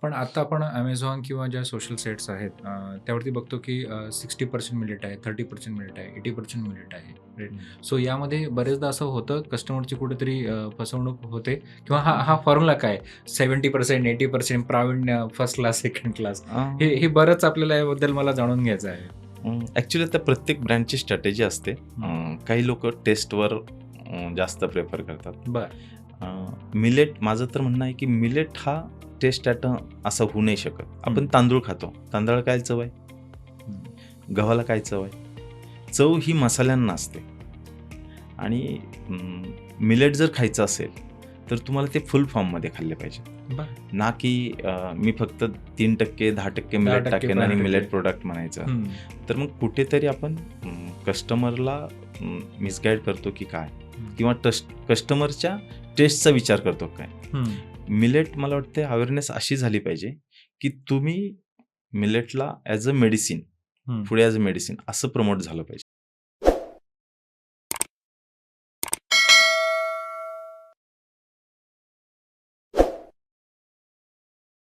पण आता आपण Amazon किंवा ज्या सोशल साईट्स आहेत त्यावरती बघतो की 60% मिलेट आहे, 30% मिलेट आहे, 80% मिलेट आहे. राईट. सो यामध्ये बरेचदा असं होतं कस्टमरची कुठेतरी फसवणूक होते किंवा हा हा फॉर्म्युला काय? 70% 80% प्रावीण्य, फर्स्ट क्लास, सेकंड क्लास हे बरंच आपल्याला याबद्दल मला जाणून घ्यायचं आहे. ॲक्च्युली आता प्रत्येक ब्रँडची स्ट्रॅटेजी असते. काही लोकं टेस्टवर जास्त प्रेफर करतात. मिलेट माझं तर म्हणणं आहे की मिलेट हा टेस्ट ॲटम असा होऊ नाही शकत. आपण तांदूळ खातो. तांदळाला काय चव आहे? गव्हाला काय चव आहे? चव ही मसाल्यांना असते. आणि मिलेट जर खायचं असेल तर तुम्हाला ते फुल फॉर्ममध्ये खाल्ले पाहिजे. ना की मी फक्त 3% 10% मिलेट 10% टाकेन आणि 15% मिलेट प्रोडक्ट म्हणायचं. तर मग कुठेतरी आपण कस्टमरला मिसगाईड करतो की काय? किंवा कस्टमरच्या टेस्टचा विचार करतो काय? मिलेट मला वाटते अवेअरनेस अशी झाली पाहिजे की तुम्ही मिलेटला as a medicine, food as a medicine असं प्रमोट झालं पाहिजे.